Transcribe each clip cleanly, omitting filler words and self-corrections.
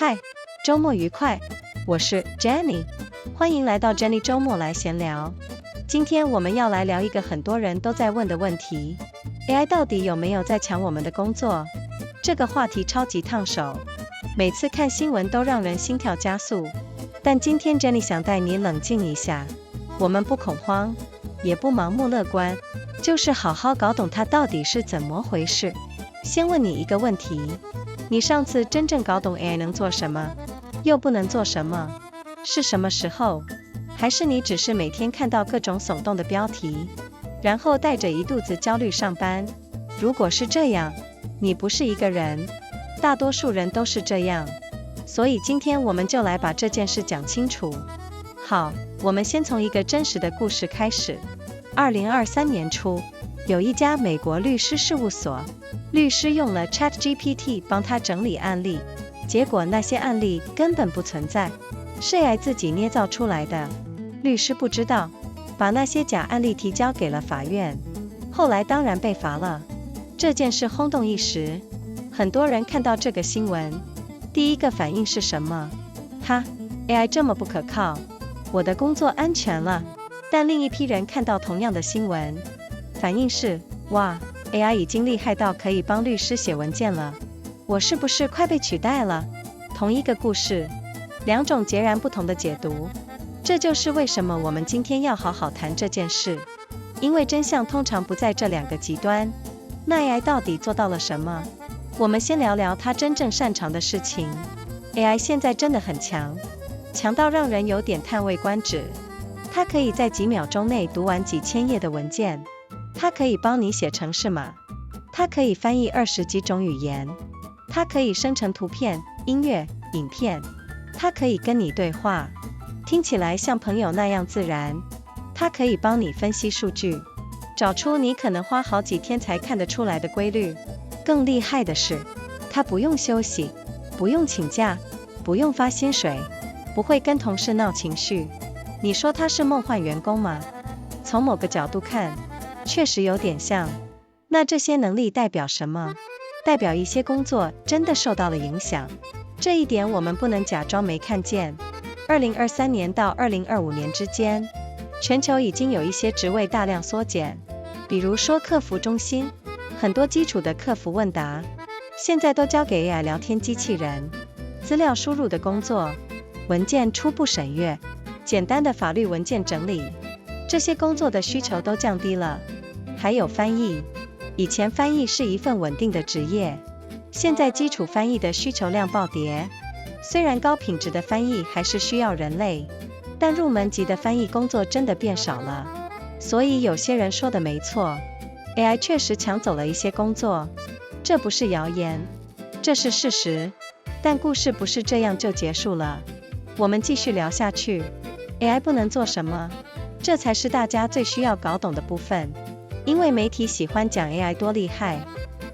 嗨，周末愉快，我是 Jenny， 欢迎来到 Jenny 周末来闲聊。今天我们要来聊一个很多人都在问的问题 ：AI 到底有没有在抢我们的工作？这个话题超级烫手，每次看新闻都让人心跳加速。但今天 Jenny 想带你冷静一下，我们不恐慌，也不盲目乐观，就是好好搞懂它到底是怎么回事。先问你一个问题，你上次真正搞懂 AI 能做什么，又不能做什么，是什么时候？还是你只是每天看到各种耸动的标题，然后带着一肚子焦虑上班？如果是这样，你不是一个人，大多数人都是这样。所以今天我们就来把这件事讲清楚。好，我们先从一个真实的故事开始。2023年初，有一家美国律师事务所，律师用了 ChatGPT 帮他整理案例，结果那些案例根本不存在，是 AI 自己捏造出来的。律师不知道，把那些假案例提交给了法院，后来当然被罚了。这件事轰动一时，很多人看到这个新闻，第一个反应是什么？哈， AI 这么不可靠，我的工作安全了。但另一批人看到同样的新闻，反应是，哇， AI 已经厉害到可以帮律师写文件了，我是不是快被取代了？同一个故事，两种截然不同的解读。这就是为什么我们今天要好好谈这件事，因为真相通常不在这两个极端。那 AI 到底做到了什么？我们先聊聊它真正擅长的事情。AI 现在真的很强，强到让人有点叹为观止。它可以在几秒钟内读完几千页的文件，它可以帮你写程式码，它可以翻译20几种语言，它可以生成图片、音乐、影片，它可以跟你对话，听起来像朋友那样自然。它可以帮你分析数据，找出你可能花好几天才看得出来的规律。更厉害的是，它不用休息，不用请假，不用发薪水，不会跟同事闹情绪。你说他是梦幻员工吗？从某个角度看，确实有点像。那这些能力代表什么？代表一些工作真的受到了影响。这一点我们不能假装没看见。2023年到2025年之间，全球已经有一些职位大量缩减，比如说客服中心，很多基础的客服问答，现在都交给 AI 聊天机器人。资料输入的工作，文件初步审阅，简单的法律文件整理，这些工作的需求都降低了。还有翻译，以前翻译是一份稳定的职业，现在基础翻译的需求量暴跌。虽然高品质的翻译还是需要人类，但入门级的翻译工作真的变少了。所以有些人说的没错， AI 确实抢走了一些工作，这不是谣言，这是事实。但故事不是这样就结束了，我们继续聊下去。AI 不能做什么？这才是大家最需要搞懂的部分。因为媒体喜欢讲 AI 多厉害，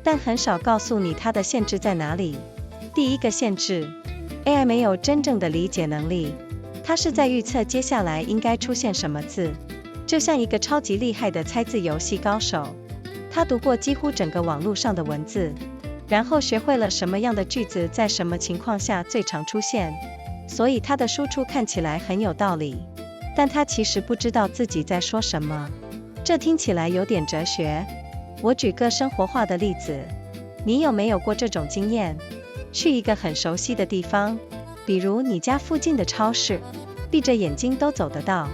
但很少告诉你它的限制在哪里。第一个限制， AI 没有真正的理解能力，它是在预测接下来应该出现什么字，就像一个超级厉害的猜字游戏高手。他读过几乎整个网络上的文字，然后学会了什么样的句子在什么情况下最常出现，所以他的输出看起来很有道理，但他其实不知道自己在说什么。这听起来有点哲学。我举个生活化的例子，你有没有过这种经验？去一个很熟悉的地方，比如你家附近的超市，闭着眼睛都走得到，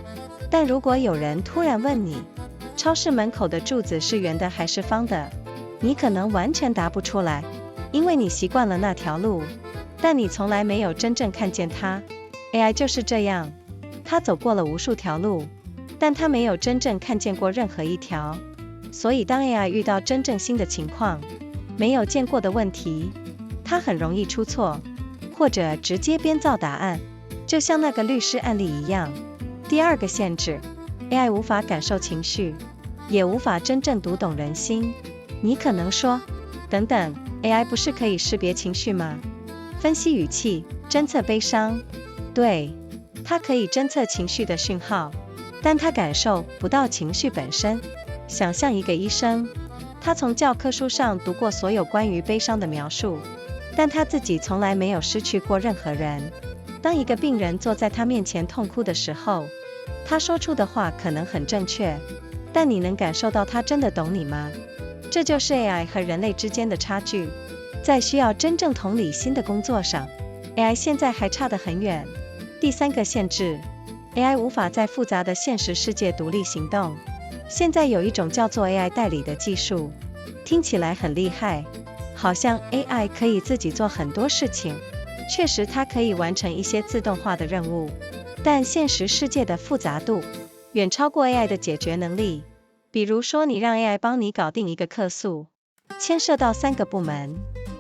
但如果有人突然问你，超市门口的柱子是圆的还是方的，你可能完全答不出来，因为你习惯了那条路，但你从来没有真正看见它。 AI 就是这样，它走过了无数条路，但它没有真正看见过任何一条。所以当 AI 遇到真正新的情况，没有见过的问题，它很容易出错，或者直接编造答案，就像那个律师案例一样。第二个限制， AI 无法感受情绪，也无法真正读懂人心。你可能说，等等， AI 不是可以识别情绪吗？分析语气，侦测悲伤。对，它可以侦测情绪的讯号，但它感受不到情绪本身。想象一个医生，他从教科书上读过所有关于悲伤的描述，但他自己从来没有失去过任何人。当一个病人坐在他面前痛哭的时候，他说出的话可能很正确，但你能感受到他真的懂你吗？这就是 AI 和人类之间的差距。在需要真正同理心的工作上， AI 现在还差得很远。第三个限制， AI 无法在复杂的现实世界独立行动。现在有一种叫做 AI 代理的技术，听起来很厉害，好像 AI 可以自己做很多事情。确实它可以完成一些自动化的任务，但现实世界的复杂度远超过 AI 的解决能力。比如说你让 AI 帮你搞定一个客诉，牵涉到3个部门，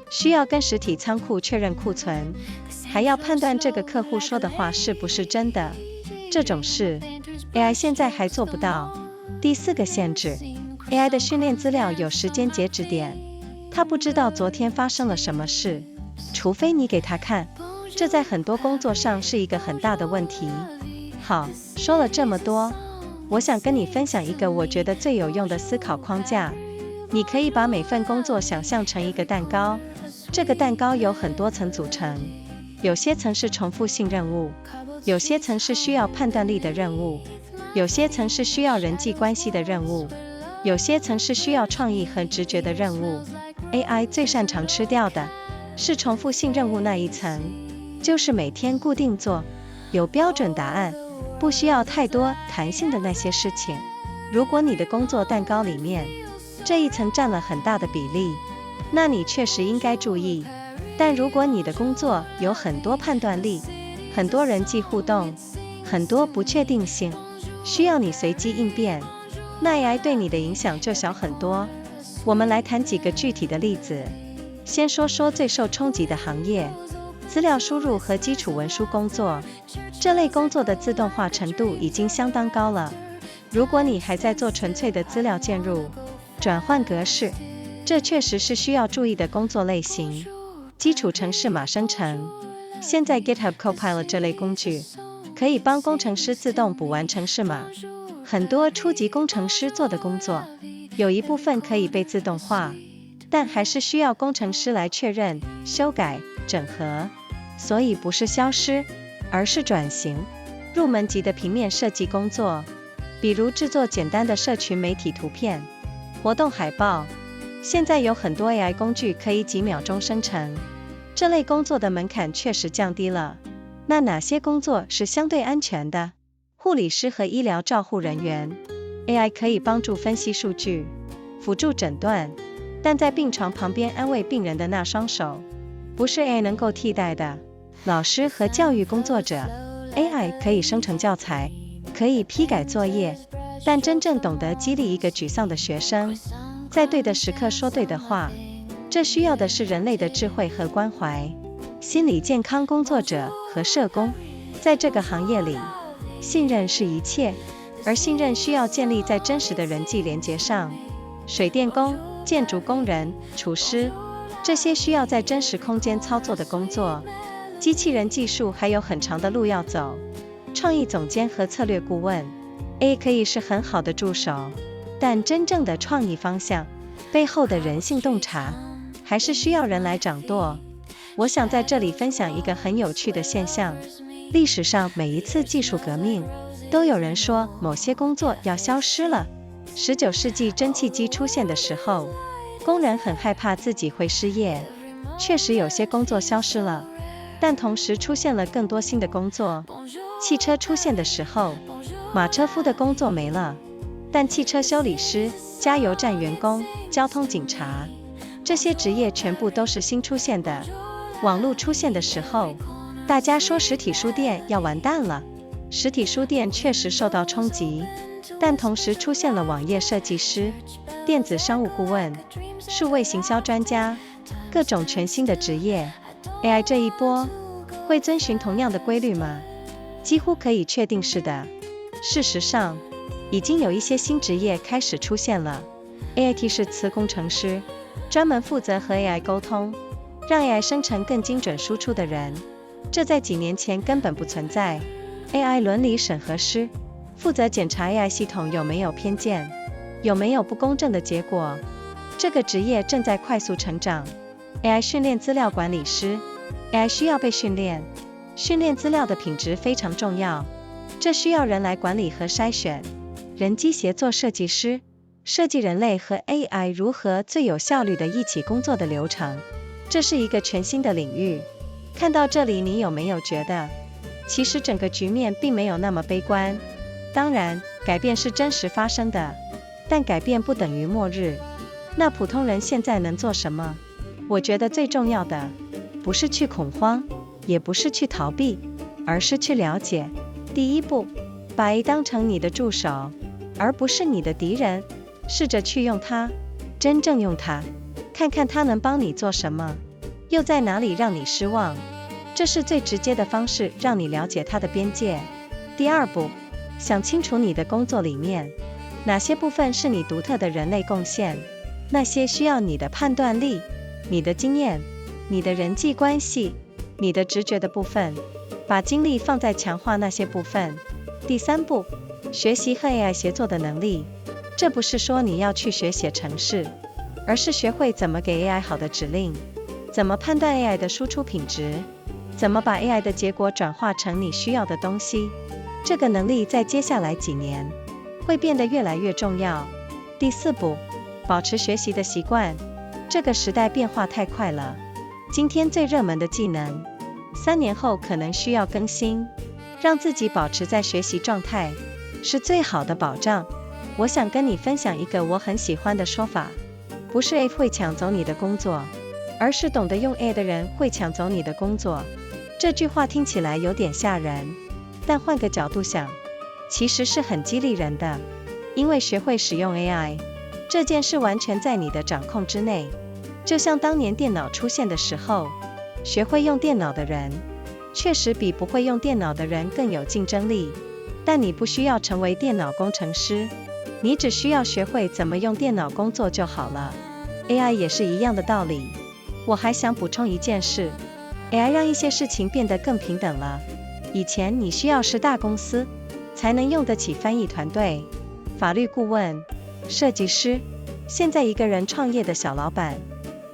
需要跟实体仓库确认库存，还要判断这个客户说的话是不是真的。这种事 AI 现在还做不到。第4个限制， AI 的训练资料有时间截止点，它不知道昨天发生了什么事，除非你给他看。这在很多工作上是一个很大的问题。好，说了这么多，我想跟你分享一个我觉得最有用的思考框架。你可以把每份工作想象成一个蛋糕，这个蛋糕有很多层组成，有些层是重复性任务，有些层是需要判断力的任务，有些层是需要人际关系的任务，有些层是需要创意和直觉的任务。AI 最擅长吃掉的是重复性任务那一层，就是每天固定做，有标准答案，不需要太多弹性的那些事情。如果你的工作蛋糕里面这一层占了很大的比例，那你确实应该注意。但如果你的工作有很多判断力，很多人际互动，很多不确定性，需要你随机应变，那 AI 对你的影响就小很多。我们来谈几个具体的例子。先说说最受冲击的行业，资料输入和基础文书工作。这类工作的自动化程度已经相当高了。如果你还在做纯粹的资料建入、转换格式，这确实是需要注意的工作类型。基础程式码生成，现在 GitHub Copilot 这类工具可以帮工程师自动补完程式码。很多初级工程师做的工作，有一部分可以被自动化，但还是需要工程师来确认、修改、整合，所以不是消失，而是转型。入门级的平面设计工作，比如制作简单的社群媒体图片、活动海报，现在有很多 AI 工具可以几秒钟生成，这类工作的门槛确实降低了。那哪些工作是相对安全的？护理师和医疗照护人员， AI 可以帮助分析数据，辅助诊断，但在病床旁边安慰病人的那双手，不是 AI 能够替代的。老师和教育工作者， AI 可以生成教材，可以批改作业，但真正懂得激励一个沮丧的学生，在对的时刻说对的话，这需要的是人类的智慧和关怀。心理健康工作者和社工，在这个行业里，信任是一切，而信任需要建立在真实的人际连结上。水电工、建筑工人、厨师，这些需要在真实空间操作的工作，机器人技术还有很长的路要走。创意总监和策略顾问， AI 可以是很好的助手，但真正的创意方向背后的人性洞察，还是需要人来掌舵。我想在这里分享一个很有趣的现象，历史上每一次技术革命，都有人说某些工作要消失了。19世纪蒸汽机出现的时候，工人很害怕自己会失业，确实有些工作消失了，但同时出现了更多新的工作。汽车出现的时候，马车夫的工作没了，但汽车修理师、加油站员工、交通警察，这些职业全部都是新出现的。网络出现的时候，大家说实体书店要完蛋了，实体书店确实受到冲击，但同时出现了网页设计师、电子商务顾问、数位行销专家，各种全新的职业。 AI 这一波会遵循同样的规律吗？几乎可以确定是的。事实上，已经有一些新职业开始出现了。 AIT 是词工程师，专门负责和 AI 沟通，让 AI 生成更精准输出的人，这在几年前根本不存在。 AI 伦理审核师，负责检查 AI 系统有没有偏见，有没有不公正的结果，这个职业正在快速成长。AI 训练资料管理师 AI 需要被训练，训练资料的品质非常重要，这需要人来管理和筛选。人机协作设计师设计人类和 AI 如何最有效率地一起工作的流程，这是一个全新的领域。看到这里，你有没有觉得其实整个局面并没有那么悲观？当然，改变是真实发生的，但改变不等于末日。那普通人现在能做什么？我觉得最重要的不是去恐慌，也不是去逃避，而是去了解。第一步，把 AI 当成你的助手，而不是你的敌人。试着去用它，真正用它，看看它能帮你做什么，又在哪里让你失望。这是最直接的方式，让你了解它的边界。第二步，想清楚你的工作里面哪些部分是你独特的人类贡献，那些需要你的判断力、你的经验、你的人际关系、你的直觉的部分，把精力放在强化那些部分。第三步，学习和 AI 协作的能力。这不是说你要去学写程式，而是学会怎么给 AI 好的指令，怎么判断 AI 的输出品质，怎么把 AI 的结果转化成你需要的东西。这个能力在接下来几年会变得越来越重要。第四步，保持学习的习惯。这个时代变化太快了，今天最热门的技能，3年后可能需要更新。让自己保持在学习状态是最好的保障。我想跟你分享一个我很喜欢的说法，不是 AI 会抢走你的工作，而是懂得用 AI 的人会抢走你的工作。这句话听起来有点吓人，但换个角度想，其实是很激励人的。因为学会使用 AI 这件事完全在你的掌控之内。就像当年电脑出现的时候，学会用电脑的人确实比不会用电脑的人更有竞争力。但你不需要成为电脑工程师，你只需要学会怎么用电脑工作就好了。AI 也是一样的道理。我还想补充一件事， AI 让一些事情变得更平等了。以前你需要是大公司才能用得起翻译团队、法律顾问、设计师，现在一个人创业的小老板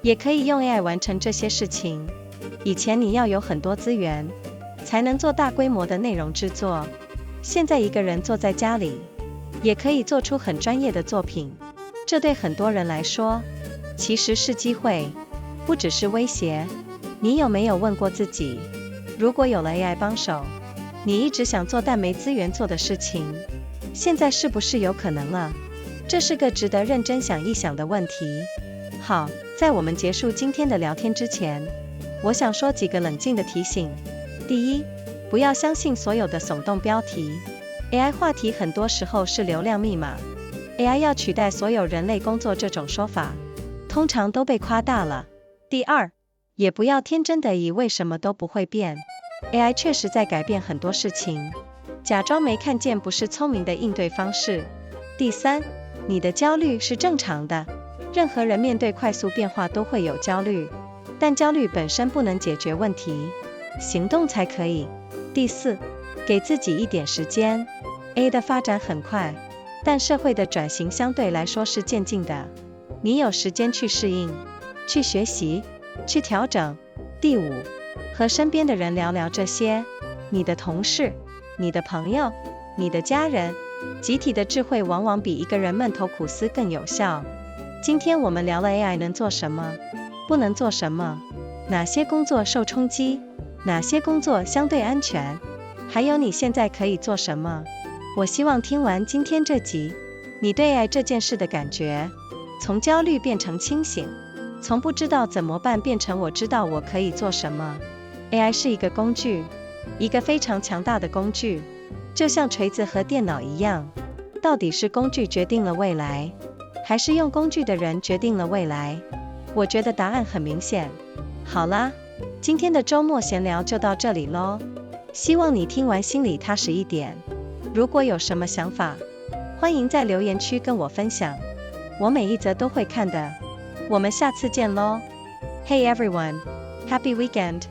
也可以用 AI 完成这些事情。以前你要有很多资源才能做大规模的内容制作，现在一个人坐在家里也可以做出很专业的作品。这对很多人来说其实是机会，不只是威胁。你有没有问过自己，如果有了 AI 帮手，你一直想做但没资源做的事情，现在是不是有可能了？这是个值得认真想一想的问题。好，在我们结束今天的聊天之前，我想说几个冷静的提醒。第一，不要相信所有的耸动标题。AI 话题很多时候是流量密码， AI 要取代所有人类工作这种说法通常都被夸大了。第二，也不要天真的以为什么都不会变， AI 确实在改变很多事情，假装没看见不是聪明的应对方式。第三，你的焦虑是正常的，任何人面对快速变化都会有焦虑，但焦虑本身不能解决问题，行动才可以。第四，给自己一点时间。 AI 的发展很快，但社会的转型相对来说是渐进的，你有时间去适应，去学习，去调整。第五，和身边的人聊聊这些，你的同事、你的朋友、你的家人，集体的智慧往往比一个人闷头苦思更有效。今天我们聊了 AI 能做什么，不能做什么，哪些工作受冲击，哪些工作相对安全，还有你现在可以做什么。我希望听完今天这集，你对 AI 这件事的感觉从焦虑变成清醒，从不知道怎么办变成我知道我可以做什么。 AI 是一个工具，一个非常强大的工具，就像锤子和电脑一样，到底是工具决定了未来，还是用工具的人决定了未来？我觉得答案很明显。好啦，今天的周末闲聊就到这里咯，希望你听完心里踏实一点。如果有什么想法，欢迎在留言区跟我分享，我每一则都会看的。我们下次见咯。Hey everyone, happy weekend.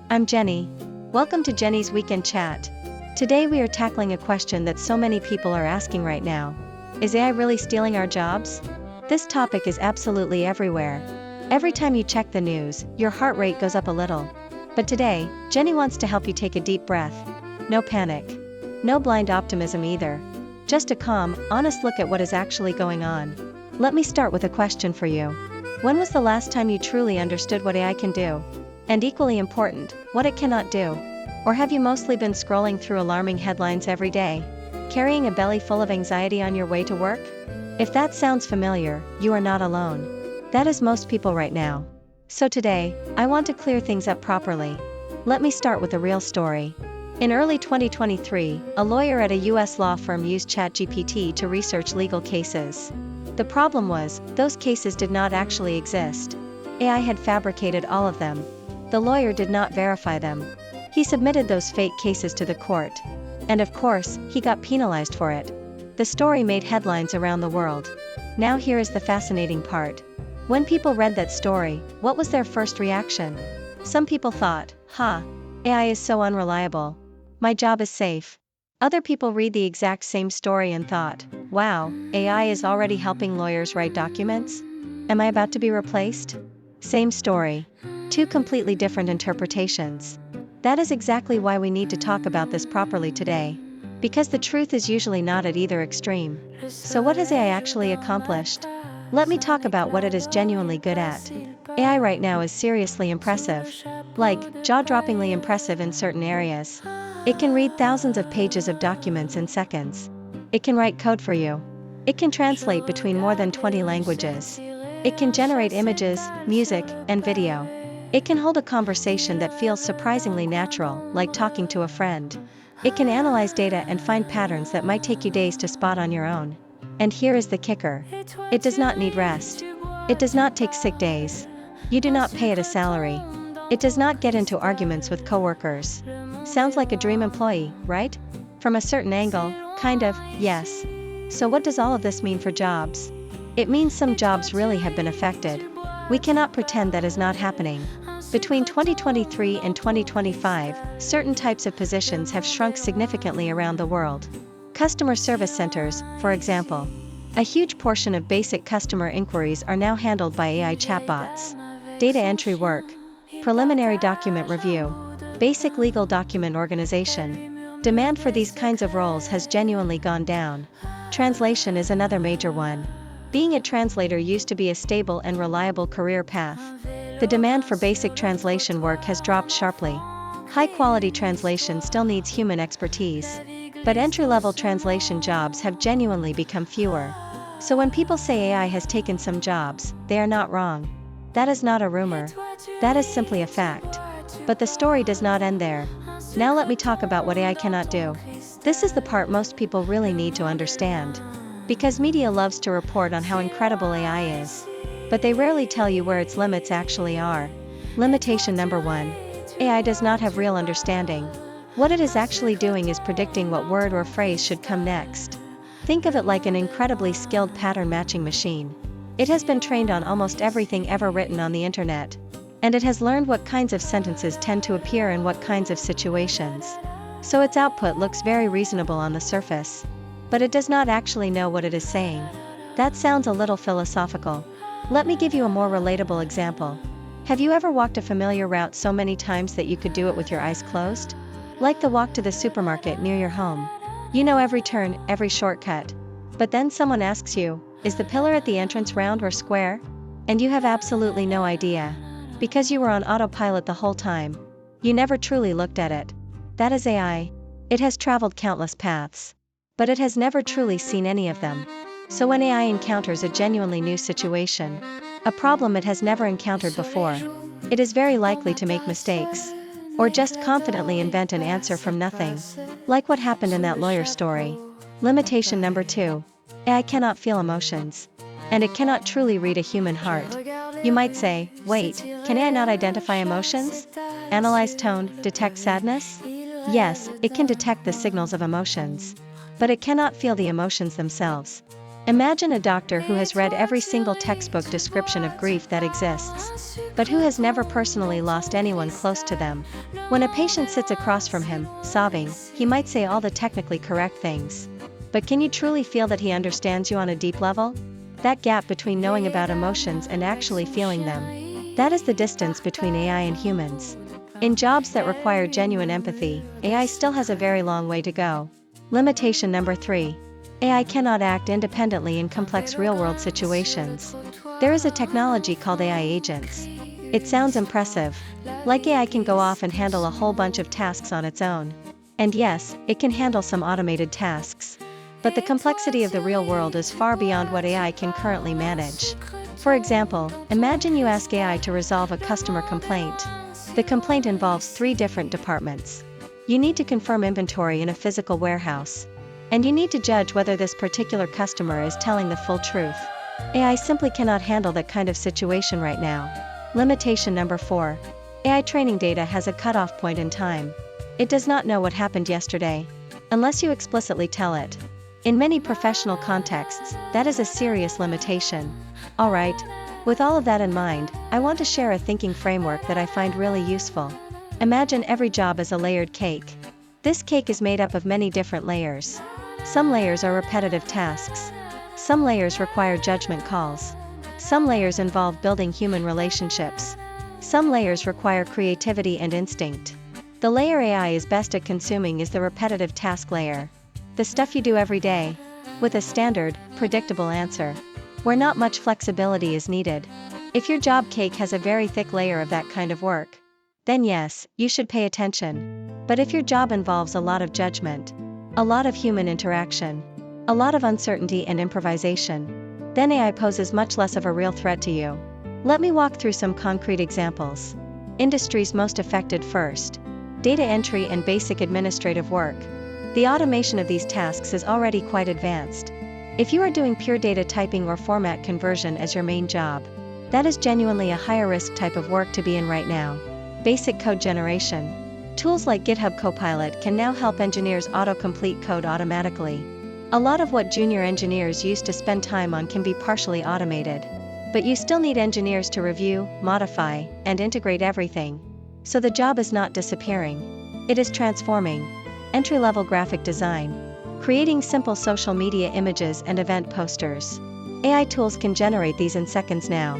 I'm Jenny. Welcome to Jenny's Weekend Chat. Today we are tackling a question that so many people are asking right now. Is AI really stealing our jobs? This topic is absolutely everywhere. Every time you check the news, your heart rate goes up a little. But today, Jenny wants to help you take a deep breath. No panic. No blind optimism either. Just a calm, honest look at what is actually going on. Let me start with a question for you. When was the last time you truly understood what AI can do? And equally important, what it cannot do? Or have you mostly been scrolling through alarming headlines every day? Carrying a belly full of anxiety on your way to work? If that sounds familiar, you are not alone. That is most people right now. So today, I want to clear things up properly. Let me start with a real story. In early 2023, a lawyer at a US law firm used ChatGPT to research legal cases. The problem was, those cases did not actually exist. AI had fabricated all of them. The lawyer did not verify them. He submitted those fake cases to the court. And of course, he got penalized for it. The story made headlines around the world. Now here is the fascinating part. When people read that story, what was their first reaction? Some people thought, AI is so unreliable. My job is safe. Other people read the exact same story and thought, wow, AI is already helping lawyers write documents? Am I about to be replaced? Same story. Two completely different interpretations. That is exactly why we need to talk about this properly today. Because the truth is usually not at either extreme. So what has AI actually accomplished? Let me talk about what it is genuinely good at. AI right now is seriously impressive. Like, jaw-droppingly impressive in certain areas. It can read thousands of pages of documents in seconds. It can write code for you. It can translate between more than 20 languages. It can generate images, music, and video. It can hold a conversation that feels surprisingly natural, like talking to a friend. It can analyze data and find patterns that might take you days to spot on your own. And here is the kicker. It does not need rest. It does not take sick days. You do not pay it a salary. It does not get into arguments with coworkers. Sounds like a dream employee, right? From a certain angle, kind of, yes. So what does all of this mean for jobs? It means some jobs really have been affected. We cannot pretend that is not happening. Between 2023 and 2025, certain types of positions have shrunk significantly around the world. Customer service centers, for example. A huge portion of basic customer inquiries are now handled by AI chatbots. Data entry work. Preliminary document review. Basic legal document organization. Demand for these kinds of roles has genuinely gone down. Translation is another major one. Being a translator used to be a stable and reliable career path. The demand for basic translation work has dropped sharply. High-quality translation still needs human expertise. But entry-level translation jobs have genuinely become fewer. So when people say AI has taken some jobs, they are not wrong. That is not a rumor. That is simply a fact. But the story does not end there. Now let me talk about what AI cannot do. This is the part most people really need to understand. Because media loves to report on how incredible AI is. But they rarely tell you where its limits actually are. Limitation number 1. AI does not have real understanding. What it is actually doing is predicting what word or phrase should come next. Think of it like an incredibly skilled pattern matching machine. It has been trained on almost everything ever written on the internet. And it has learned what kinds of sentences tend to appear in what kinds of situations. So its output looks very reasonable on the surface. But it does not actually know what it is saying. That sounds a little philosophical. Let me give you a more relatable example. Have you ever walked a familiar route so many times that you could do it with your eyes closed? Like the walk to the supermarket near your home. You know every turn, every shortcut. But then someone asks you, is the pillar at the entrance round or square? And you have absolutely no idea. Because you were on autopilot the whole time. You never truly looked at it. That is AI. It has traveled countless paths. But it has never truly seen any of them. So when AI encounters a genuinely new situation, a problem it has never encountered before, it is very likely to make mistakes. Or just confidently invent an answer from nothing. Like what happened in that lawyer story. Limitation number 2. AI cannot feel emotions. And it cannot truly read a human heart. You might say, wait, can AI not identify emotions? Analyze tone, detect sadness? Yes, it can detect the signals of emotions. But it cannot feel the emotions themselves. Imagine a doctor who has read every single textbook description of grief that exists, but who has never personally lost anyone close to them. When a patient sits across from him, sobbing, he might say all the technically correct things. But can you truly feel that he understands you on a deep level? That gap between knowing about emotions and actually feeling them. That is the distance between AI and humans. In jobs that require genuine empathy, AI still has a very long way to go. Limitation number 3. AI cannot act independently in complex real-world situations. There is a technology called AI agents. It sounds impressive. Like AI can go off and handle a whole bunch of tasks on its own. And yes, it can handle some automated tasks. But the complexity of the real world is far beyond what AI can currently manage. For example, imagine you ask AI to resolve a customer complaint. The complaint involves 3 different departments. You need to confirm inventory in a physical warehouse. And you need to judge whether this particular customer is telling the full truth. AI simply cannot handle that kind of situation right now. Limitation number 4. AI training data has a cutoff point in time. It does not know what happened yesterday, unless you explicitly tell it. In many professional contexts, that is a serious limitation. Alright, with all of that in mind, I want to share a thinking framework that I find really useful. Imagine every job as a layered cake. This cake is made up of many different layers. Some layers are repetitive tasks. Some layers require judgment calls. Some layers involve building human relationships. Some layers require creativity and instinct. The layer AI is best at consuming is the repetitive task layer. The stuff you do every day, with a standard, predictable answer, where not much flexibility is needed. If your job cake has a very thick layer of that kind of work, then yes, you should pay attention. But if your job involves a lot of judgment, a lot of human interaction, a lot of uncertainty and improvisation, then AI poses much less of a real threat to you. Let me walk through some concrete examples. Industries most affected first. Data entry and basic administrative work. The automation of these tasks is already quite advanced. If you are doing pure data typing or format conversion as your main job, that is genuinely a higher risk type of work to be in right now. Basic code generation. Tools like GitHub Copilot can now help engineers autocomplete code automatically. A lot of what junior engineers used to spend time on can be partially automated. But you still need engineers to review, modify, and integrate everything. So the job is not disappearing. It is transforming. Entry-level graphic design. Creating simple social media images and event posters. AI tools can generate these in seconds now.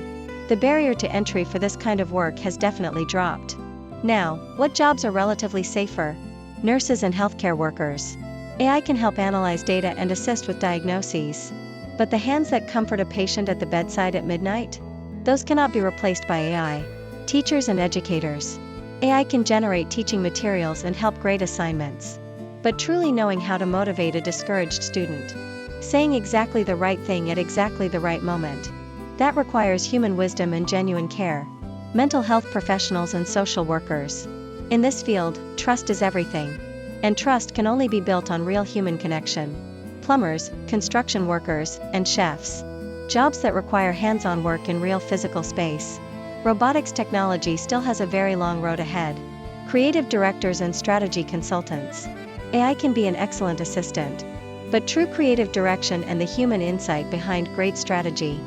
The barrier to entry for this kind of work has definitely dropped. Now, what jobs are relatively safer? Nurses and healthcare workers. AI can help analyze data and assist with diagnoses. But the hands that comfort a patient at the bedside at midnight? Those cannot be replaced by AI. Teachers and educators. AI can generate teaching materials and help grade assignments. But truly knowing how to motivate a discouraged student, saying exactly the right thing at exactly the right moment, that requires human wisdom and genuine care. Mental health professionals and social workers. In this field, trust is everything. And trust can only be built on real human connection. Plumbers, construction workers, and chefs. Jobs that require hands-on work in real physical space. Robotics technology still has a very long road ahead. Creative directors and strategy consultants. AI can be an excellent assistant. But true creative direction and the human insight behind great strategy,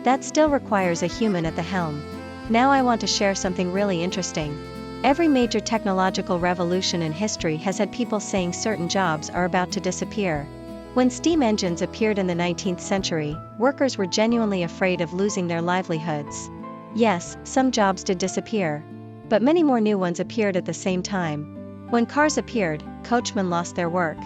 that still requires a human at the helm. Now I want to share something really interesting. Every major technological revolution in history has had people saying certain jobs are about to disappear. When steam engines appeared in the 19th century, workers were genuinely afraid of losing their livelihoods. Yes, some jobs did disappear. But many more new ones appeared at the same time. When cars appeared, coachmen lost their work.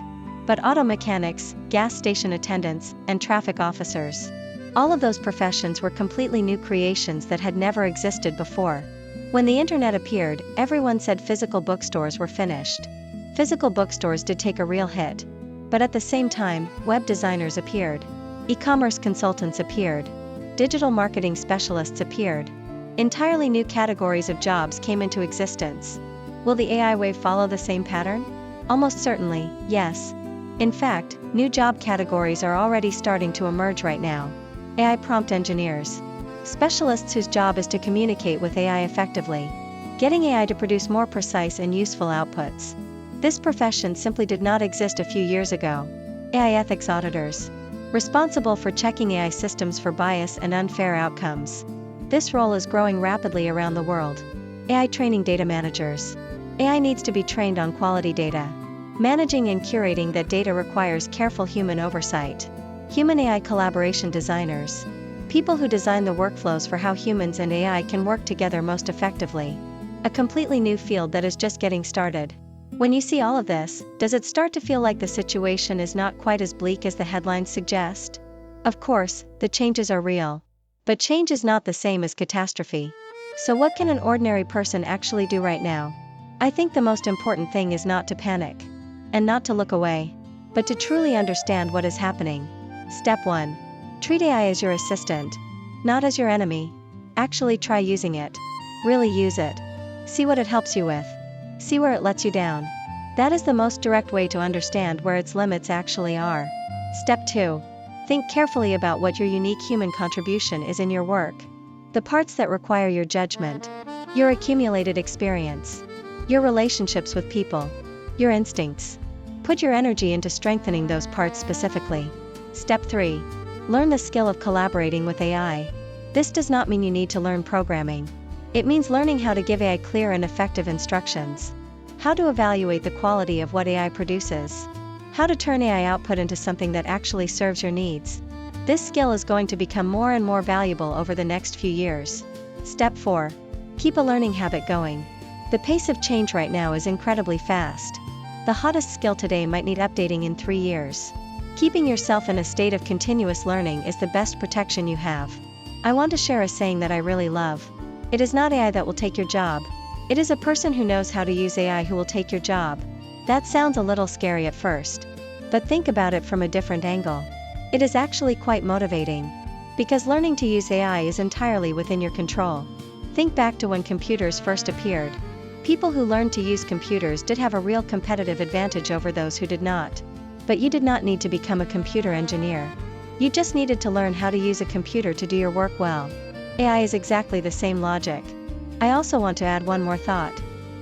But auto mechanics, gas station attendants, and traffic officers, all of those professions were completely new creations that had never existed before. When the internet appeared, everyone said physical bookstores were finished. Physical bookstores did take a real hit. But at the same time, web designers appeared. E-commerce consultants appeared. Digital marketing specialists appeared. Entirely new categories of jobs came into existence. Will the AI wave follow the same pattern? Almost certainly, yes. In fact, new job categories are already starting to emerge right now. AI prompt engineers. Specialists whose job is to communicate with AI effectively, getting AI to produce more precise and useful outputs. This profession simply did not exist a few years ago. AI ethics auditors. Responsible for checking AI systems for bias and unfair outcomes. This role is growing rapidly around the world. AI training data managers. AI needs to be trained on quality data. Managing and curating that data requires careful human oversight. Human-AI collaboration designers. People who design the workflows for how humans and AI can work together most effectively. A completely new field that is just getting started. When you see all of this, does it start to feel like the situation is not quite as bleak as the headlines suggest? Of course, the changes are real. But change is not the same as catastrophe. So what can an ordinary person actually do right now? I think the most important thing is not to panic. And not to look away. But to truly understand what is happening. Step 1. Treat AI as your assistant. Not as your enemy. Actually try using it. Really use it. See what it helps you with. See where it lets you down. That is the most direct way to understand where its limits actually are. Step 2. Think carefully about what your unique human contribution is in your work. The parts that require your judgment. Your accumulated experience. Your relationships with people. Your instincts. Put your energy into strengthening those parts specifically. Step 3. Learn the skill of collaborating with AI. This does not mean you need to learn programming. It means learning how to give AI clear and effective instructions. How to evaluate the quality of what AI produces. How to turn AI output into something that actually serves your needs. This skill is going to become more and more valuable over the next few years. Step 4. Keep a learning habit going. The pace of change right now is incredibly fast. The hottest skill today might need updating in 3 years. Keeping yourself in a state of continuous learning is the best protection you have. I want to share a saying that I really love. It is not AI that will take your job. It is a person who knows how to use AI who will take your job. That sounds a little scary at first. But think about it from a different angle. It is actually quite motivating. Because learning to use AI is entirely within your control. Think back to when computers first appeared. People who learned to use computers did have a real competitive advantage over those who did not. But you did not need to become a computer engineer. You just needed to learn how to use a computer to do your work well. AI is exactly the same logic. I also want to add one more thought.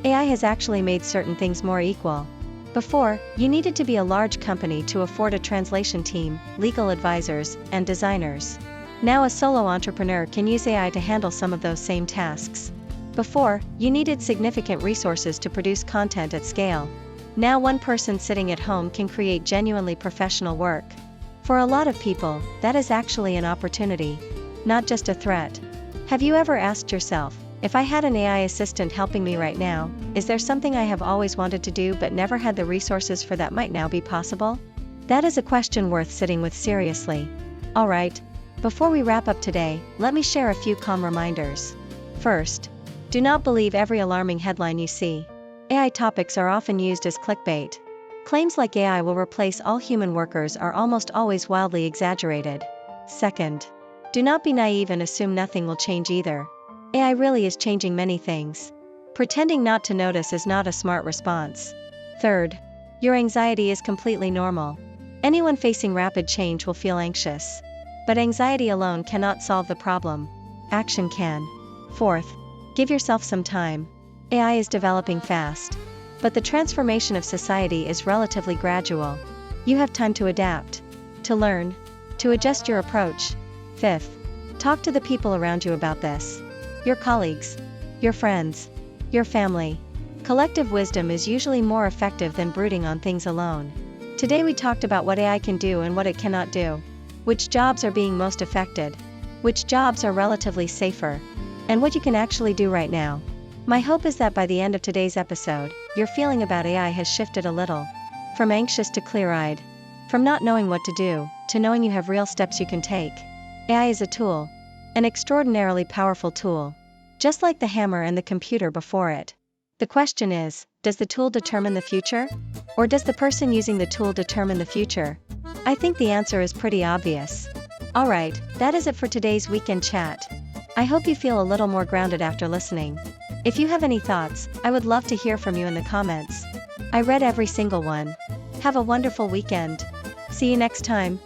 AI has actually made certain things more equal. Before, you needed to be a large company to afford a translation team, legal advisors, and designers. Now a solo entrepreneur can use AI to handle some of those same tasks. Before, you needed significant resources to produce content at scale. Now one person sitting at home can create genuinely professional work. For a lot of people, that is actually an opportunity. Not just a threat. Have you ever asked yourself, if I had an AI assistant helping me right now, is there something I have always wanted to do but never had the resources for that might now be possible? That is a question worth sitting with seriously. Alright, before we wrap up today, let me share a few calm reminders. First, do not believe every alarming headline you see. AI topics are often used as clickbait. Claims like AI will replace all human workers are almost always wildly exaggerated. Second, do not be naive and assume nothing will change either. AI really is changing many things. Pretending not to notice is not a smart response. Third, your anxiety is completely normal. Anyone facing rapid change will feel anxious. But anxiety alone cannot solve the problem. Action can. Fourth, give yourself some time. AI is developing fast. But the transformation of society is relatively gradual. You have time to adapt, to learn, to adjust your approach. Fifth, talk to the people around you about this. Your colleagues, your friends, your family. Collective wisdom is usually more effective than brooding on things alone. Today we talked about what AI can do and what it cannot do. Which jobs are being most affected. Which jobs are relatively safer. And what you can actually do right now. My hope is that by the end of today's episode, your feeling about AI has shifted a little. From anxious to clear-eyed. From not knowing what to do, to knowing you have real steps you can take. AI is a tool. An extraordinarily powerful tool. Just like the hammer and the computer before it. The question is, does the tool determine the future? Or does the person using the tool determine the future? I think the answer is pretty obvious. Alright, that is it for today's weekend chat. I hope you feel a little more grounded after listening. If you have any thoughts, I would love to hear from you in the comments. I read every single one. Have a wonderful weekend. See you next time.